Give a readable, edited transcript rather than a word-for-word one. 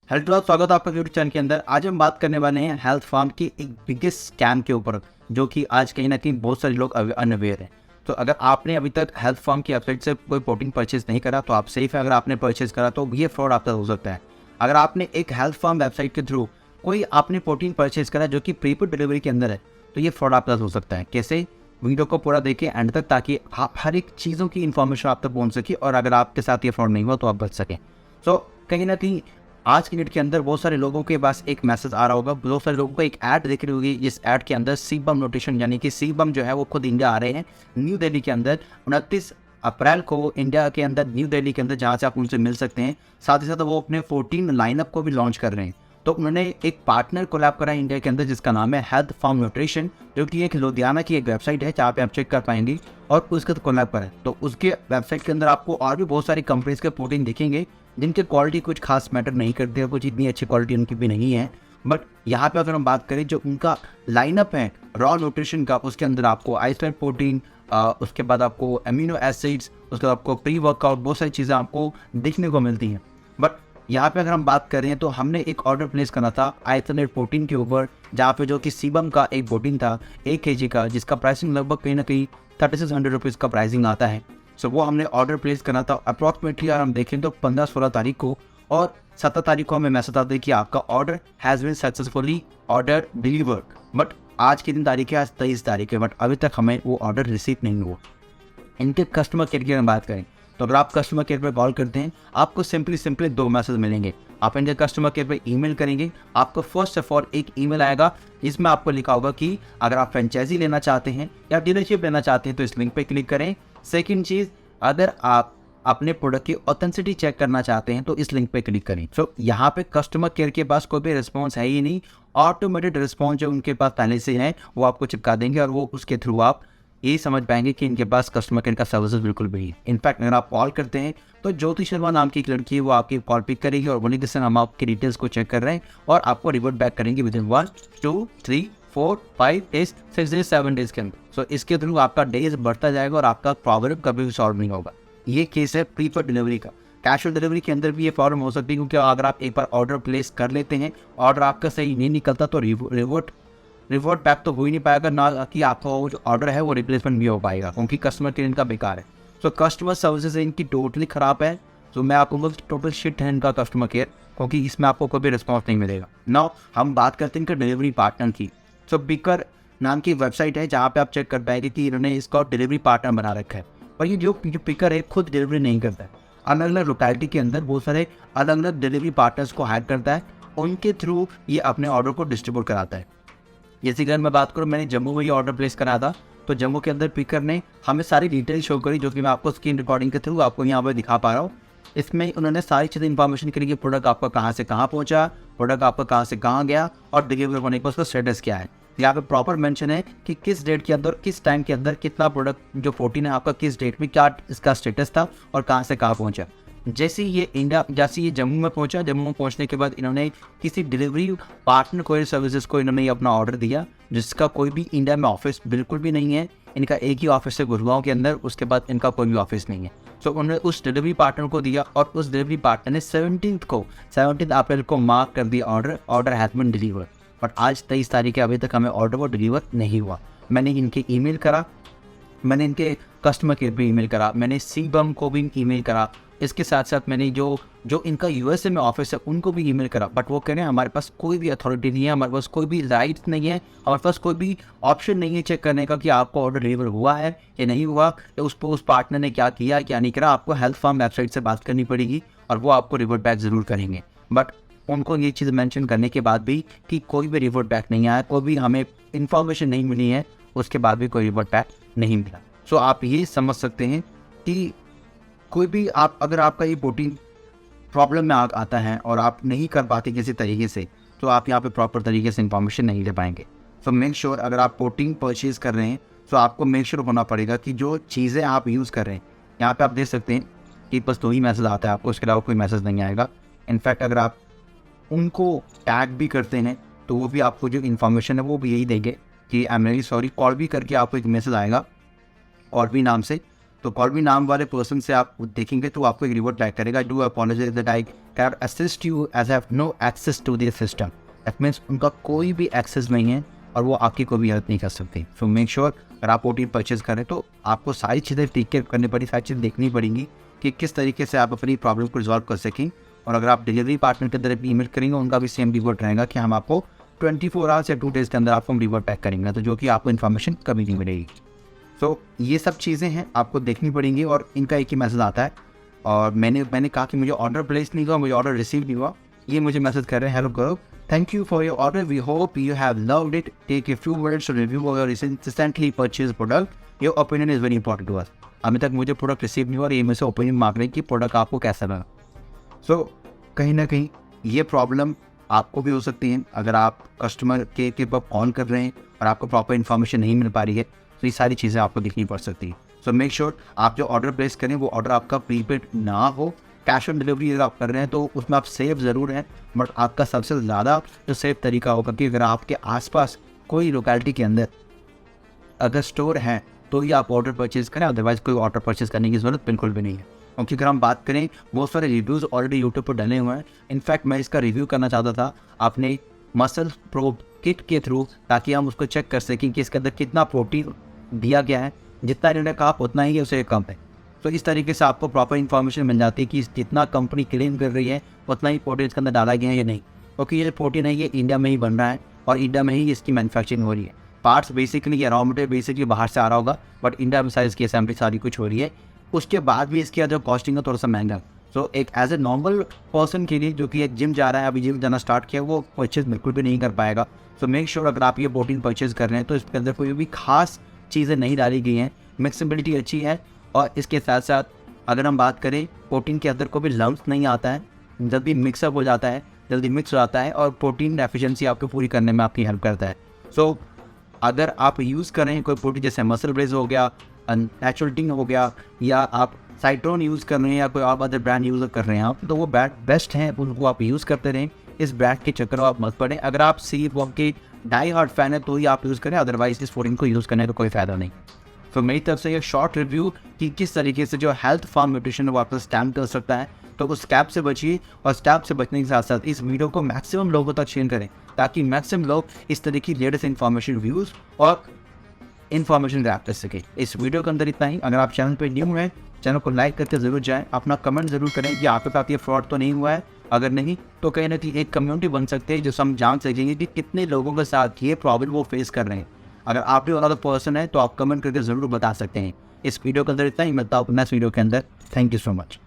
Hello दोस्तों, स्वागत है आपका यूट्यूब चैनल के अंदर। आज हम बात करने वाले हैं हेल्थ फार्म की एक बिगेस्ट स्कैम के ऊपर, जो कि आज कहीं ना कहीं बहुत सारे लोग अनअवेयर हैं। तो अगर आपने अभी तक हेल्थ फार्म की वेबसाइट से कोई प्रोटीन परचेज नहीं करा तो आप सेफ है। अगर आपने परचेज करा तो ये फ्रॉड आपका हो सकता है। अगर आपने एक हेल्थ फार्म वेबसाइट के थ्रू कोई आपने प्रोटीन परचेज करा जो कि प्रीपेड डिलीवरी के अंदर है, तो ये फ्रॉड आपका हो सकता है। कैसे? वीडियो को पूरा देखिए एंड तक, ताकि आप हर एक चीज़ों की इन्फॉर्मेशन आप तक पहुँच सके और अगर आपके साथ ये फ्रॉड नहीं हुआ तो आप बच सकें। सो कहीं ना कहीं आज की डेट के अंदर बहुत सारे लोगों के पास एक मैसेज आ रहा होगा, बहुत सारे लोगों को एक ऐड दिख रही होगी। इस ऐड के अंदर सीबम नोटिशन यानी कि सीबम जो है वो खुद इंडिया आ रहे हैं, न्यू दिल्ली के अंदर 29 अप्रैल को इंडिया के अंदर, न्यू दिल्ली के अंदर, जहाँ से आप उनसे मिल सकते हैं। साथ ही साथ वो अपने 14 लाइनअप को भी लॉन्च कर रहे हैं। तो उन्होंने एक पार्टनर कोलैब करा है इंडिया के अंदर जिसका नाम है हेल्थ फार्म न्यूट्रिशन, जो कि एक लुधियाना की एक वेबसाइट है जहाँ पे आप चेक कर पाएंगे और उसके तो कोलैब पर है। तो उसके वेबसाइट के अंदर आपको और भी बहुत सारी कंपनीज के प्रोटीन दिखेंगे जिनकी क्वालिटी कुछ खास मैटर नहीं करती है, कुछ इतनी अच्छी क्वालिटी उनकी भी नहीं है। बट यहाँ पे अगर हम बात करें जो उनका लाइनअप है रॉ न्यूट्रिशन का, उसके अंदर आपको आइसोलेट प्रोटीन, उसके बाद आपको अमीनो एसिड्स, उसके बाद आपको प्री वर्कआउट, बहुत सारी चीज़ें आपको देखने को मिलती हैं। बट यहाँ पे अगर हम बात करें तो हमने एक ऑर्डर प्लेस करना था आइसोलेट प्रोटीन के ऊपर, जहाँ पे जो कि सीबम का एक प्रोटीन था 1 kg का, जिसका प्राइसिंग लगभग कहीं ना कहीं 3600 रुपीज़ का प्राइसिंग आता है। सो वो हमने ऑर्डर प्लेस करना था अप्रॉक्सीमेटली, अगर हम देखें तो 15-16 तारीख को, और 17 तारीख को हमें मैसेज आता है कि आपका order has been successfully order delivered. But आज की दिन तारीख है, आज 23 तारीख है, बट अभी तक हमें वो ऑर्डर रिसीव नहीं हुआ। इनके कस्टमर केयर की बात करें तो अगर आप कस्टमर केयर पर कॉल करते हैं, आपको सिंपली 2 मैसेज मिलेंगे। आप इनके कस्टमर केयर पर ईमेल करेंगे, आपको फर्स्ट ऑफ ऑल एक ईमेल आएगा जिसमें आपको लिखा होगा कि अगर आप फ्रेंचाइजी लेना चाहते हैं या डीलरशिप लेना चाहते हैं तो इस लिंक पर क्लिक करें। सेकेंड चीज़, अगर आप अपने प्रोडक्ट की ऑथेंटिसिटी चेक करना चाहते हैं तो इस लिंक पे क्लिक करें। सो यहाँ पे कस्टमर केयर के पास कोई भी रिस्पॉन्स है ही नहीं, ऑटोमेटेड रिस्पॉन्स जो उनके पास पहले से है वो आपको चिपका देंगे और वो उसके थ्रू आप ये समझ पाएंगे कि इनके पास कस्टमर केयर का सर्विसेज बिल्कुल भी है। इनफैक्ट अगर आप कॉल करते हैं तो ज्योति शर्मा नाम की एक लड़की है, वो आपकी कॉल पिक करेगी और बोलेगी सर हम आपकी डिटेल्स को चेक कर रहे हैं, और आपको रिवर्ट बैक करेंगे with in 1, 2, 3, 4, 5 days, 6 days, 7 days के अंदर। सो इसके थ्रू आपका डेज बढ़ता जाएगा और आपका प्रॉब्लम कभी भी सॉल्व नहीं होगा। ये केस है प्रीपेड डिलीवरी का। कैश ऑन डिलीवरी के अंदर भी ये प्रॉब्लम हो सकती है, क्योंकि अगर आप एक बार ऑर्डर प्लेस कर लेते हैं, ऑर्डर आपका सही नहीं निकलता तो रिवर्ट बैक तो हो ही नहीं पाएगा, ना कि आपका वो जो ऑर्डर है वो रिप्लेसमेंट भी हो पाएगा, क्योंकि कस्टमर केयर इनका बेकार है। सो कस्टमर सर्विसेज इनकी टोटली ख़राब है। तो मैं आपको टोटल शिट है इनका कस्टमर केयर, क्योंकि इसमें आपको कोई भी रिस्पॉन्स नहीं मिलेगा। नाउ हम बात करते हैं इनका डिलीवरी पार्टनर की। सो पिकर नाम की वेबसाइट है जहाँ पे आप चेक कर पाएंगे कि इन्होंने इसका डिलीवरी पार्टनर बना रखा है, और ये जो पिकर है खुद डिलीवरी नहीं करता है। अलग अलग लोकेलिटी के अंदर बहुत सारे अलग अलग डिलीवरी पार्टनर्स को हायर करता है, उनके थ्रू ये अपने ऑर्डर को डिस्ट्रीब्यूट कराता है। जैसे अगर मैं बात करूँ, मैंने जम्मू में ये ऑर्डर प्लेस करा था, तो जम्मू के अंदर पिकर ने हमें सारी डिटेल शो करी, जो कि मैं आपको स्क्रीन रिकॉर्डिंग के थ्रू आपको यहाँ पर दिखा पा रहा हूँ। इसमें उन्होंने सारी चीज़ें इन्फॉर्मेशन करी कि प्रोडक्ट आपका कहाँ से कहाँ पहुँचा, प्रोडक्ट आपका कहाँ से कहाँ गया और डिलीवर होने का उसका स्टेटस क्या है। यहाँ पे प्रॉपर मेंशन है कि किस डेट के अंदर, किस टाइम के अंदर कितना प्रोडक्ट जो 14 है आपका, किस डेट में क्या इसका स्टेटस था और कहाँ से कहाँ पहुँचा। जैसे ये जम्मू में पहुंचा, जम्मू में पहुंचने के बाद इन्होंने किसी डिलीवरी पार्टनर कोरियर सर्विसेज को इन्होंने अपना ऑर्डर दिया, जिसका कोई भी इंडिया में ऑफिस बिल्कुल भी नहीं है। इनका एक ही ऑफिस है गुड़गांव के अंदर, उसके बाद इनका कोई भी ऑफिस नहीं है। सो उन्होंने उस डिलीवरी पार्टनर को दिया और उस डिलीवरी पार्टनर ने 17 अप्रैल को मार्क कर दिया order has been deliver. But आज 23 तारीख है, अभी तक हमें ऑर्डर वो डिलीवर नहीं हुआ। मैंने इनके ईमेल करा, मैंने इनके कस्टमर केयर पे ईमेल करा, मैंने सीबम को भी ईमेल करा, इसके साथ साथ मैंने जो इनका यूएसए में ऑफिस है उनको भी ईमेल करा। बट वो कह रहे हैं हमारे पास कोई भी अथॉरिटी नहीं है, हमारे पास कोई भी राइट्स नहीं है, हमारे पास कोई भी ऑप्शन नहीं है चेक करने का कि आपको ऑर्डर डिलीवर हुआ है या नहीं हुआ, या उस पार्टनर ने क्या किया क्या नहीं करा। आपको हेल्थ फार्म वेबसाइट से बात करनी पड़ेगी और वो आपको रिवर्ट बैक ज़रूर करेंगे। बट उनको ये चीज़ मेंशन करने के बाद भी कि कोई भी रिवर्ट बैक नहीं आया, कोई भी हमें इन्फॉर्मेशन नहीं मिली है, उसके बाद भी कोई रिवर्ट बैक नहीं मिला। सो आप ये समझ सकते हैं कि कोई भी अगर आपका ये प्रोटीन प्रॉब्लम में आता है और आप नहीं कर पाते किसी तरीके से, तो आप यहाँ पे प्रॉपर तरीके से इन्फॉर्मेशन नहीं ले पाएंगे। सो मेक श्योर अगर आप प्रोटीन परचेज कर रहे हैं तो आपको मेक श्योर होना पड़ेगा कि जो चीज़ें आप यूज़ कर रहे हैं, यहाँ पे आप देख सकते हैं कि बस 2 ही मैसेज आता है आपको, उसके अलावा कोई मैसेज नहीं आएगा। इनफैक्ट अगर आप उनको टैग भी करते हैं तो वो भी आपको जो इन्फॉर्मेशन है वो भी यही देंगे कि I am really sorry. Call भी करके आपको एक मैसेज आएगा और भी नाम से, तो कॉल्बी नाम वाले पर्सन से आप देखेंगे तो आपको एक रिवॉर्ड बैक करेगा, do apologise that I can assist you as have no access to this system. That means उनका कोई भी एक्सेस नहीं है और वो आपकी कोई भी हेल्प नहीं कर सकती। सो मेक श्योर अगर आप OTP परचेज करें तो आपको सारी चीज़ें ठीक करनी पड़ी, सारी चीज़ें देखनी पड़ेंगी कि किस तरीके से आप अपनी प्रॉब्लम को रिजॉल्व कर सकें। और अगर आप डिलीवरी पार्टनर की तरफ ईमेल करेंगे उनका भी सेम रिवॉर्ड रहेगा कि हम आपको 24 आवर्स या 2 डेज़ के अंदर आपको हम रिवॉर्ड पैक करेंगे, तो जो कि आपको इन्फॉर्मेशन कभी नहीं मिलेगी। तो ये सब चीज़ें हैं आपको देखनी पड़ेंगी और इनका एक ही मैसेज आता है। और मैंने कहा कि मुझे ऑर्डर प्लेस नहीं हुआ, मुझे ऑर्डर रिसीव नहीं हुआ, ये मुझे मैसेज कर रहे हैं, hello Gaurav, thank you for your order, we hope you have loved it, take a few minutes to review your recently purchase product, your opinion is very important to us. अभी तक मुझे प्रोडक्ट रिसीव नहीं हुआ और ये मुझसे opinion मांग रहे हैं कि प्रोडक्ट आपको कैसा लगा। सो कहीं ना कहीं ये प्रॉब्लम आपको भी हो सकती है अगर आप कस्टमर के पर कॉल कर रहे हैं और आपको प्रॉपर इन्फॉर्मेशन नहीं मिल पा रही है, तो ये सारी चीज़ें आपको देखनी पड़ सकती है। सो मेक श्योर आप जो ऑर्डर प्लेस करें वो ऑर्डर आपका प्रीपेड ना हो। कैश ऑन डिलीवरी अगर आप कर रहे हैं तो उसमें आप सेफ ज़रूर हैं, बट आपका सबसे ज़्यादा जो सेफ तरीका होगा कि अगर आपके आसपास कोई लोकेलिटी के अंदर अगर स्टोर है तो ही आप ऑर्डर परचेज़ करें, अदरवाइज़ कोई ऑर्डर परचेज़ करने की ज़रूरत बिल्कुल भी नहीं है। क्योंकि अगर हम बात करें बहुत सारे रिव्यूज़ ऑलरेडी यूट्यूब पर डले हुए हैं। इनफैक्ट मैं इसका रिव्यू करना चाहता था अपने मसल प्रोब किट के थ्रू, ताकि हम उसको चेक कर सकें कि इसके अंदर कितना प्रोटीन दिया गया है, जितना इन्होंने कहा उतना ही है, उससे कम है। तो इस तरीके से आपको प्रॉपर इन्फॉर्मेशन मिल जाती है कि जितना कंपनी क्लेम कर रही है उतना ही प्रोटीन इसके अंदर डाला गया है या नहीं। क्योंकि ये प्रोटीन है ये इंडिया में ही बन रहा है और इंडिया में ही इसकी मैन्युफैक्चरिंग हो रही है। पार्ट्स बेसिकली या रॉ मटेरियल बेसिकली बाहर से आ रहा होगा, बट इंडिया में साइज़ की असेंबली सारी कुछ हो रही है। उसके बाद भी इसकी जो कॉस्टिंग है थोड़ा सा महंगा। सो एक एज ए नॉर्मल पर्सन के लिए जो कि एक जिम जा रहा है, अभी जिम जाना स्टार्ट किया, वो परचेज बिल्कुल भी नहीं कर पाएगा। सो मेक श्योर अगर आप ये प्रोटीन परचेज कर रहे हैं तो इसके अंदर कोई भी खास चीज़ें नहीं डाली गई हैं, मिक्सिबिलिटी अच्छी है। और इसके साथ साथ अगर हम बात करें प्रोटीन के अंदर कोई भी लम्स नहीं आता है, जल्दी मिक्सअप हो जाता है, जल्दी मिक्स हो जाता है और प्रोटीन एफिशिएंसी आपको पूरी करने में आपकी हेल्प करता है। सो अगर आप यूज़ कर रहे हैं कोई प्रोटीन जैसे मसल ब्रेज हो गया, नेचुरल टिंग हो गया, या आप साइट्रोन यूज़ कर रहे हैं या कोई आप अदर ब्रांड यूज़ कर रहे हैं आप, तो वो ब्रांड बेस्ट हैं, उनको आप यूज़ करते रहें। इस ब्रांड के चक्कर आप मत पड़ें। अगर आप C1 के डाई हार्ड फैन है तो ही आप यूज़ करें, अदरवाइज इस प्रोटीन को यूज़ करने का कोई फ़ायदा नहीं। तो मेरी तरफ से ये शॉर्ट रिव्यू कि किस तरीके से जो हेल्थ फार्म न्यूट्रिशन है वो आपको स्कैम कर सकता है, तो उस स्कैम से बचिए। और स्कैम से बचने के साथ साथ इस वीडियो को मैक्सिमम लोगों तक शेयर करें, ताकि मैक्सिमम लोग इस तरह की लेटेस्ट इन्फॉर्मेशन व्यूज़ और इन्फॉर्मेशन ग्रैब कर सके। इस वीडियो के अंदर इतना ही। अगर आप चैनल पे न्यू हैं, चैनल को लाइक करके ज़रूर जाएं, अपना कमेंट ज़रूर करें कि आपके साथ ये फ्रॉड तो नहीं हुआ है। अगर नहीं तो कहीं ना कहीं एक कम्युनिटी बन सकते हैं, जो हम जान सकेंगे कि कितने लोगों के साथ ये प्रॉब्लम वो फेस कर रहे हैं। अगर आप भी वन ऑफ द पर्सन है तो आप कमेंट करके ज़रूर बता सकते हैं। इस वीडियो के अंदर इतना ही, मिलता हूं नेक्स्ट वीडियो के अंदर। Thank you so much.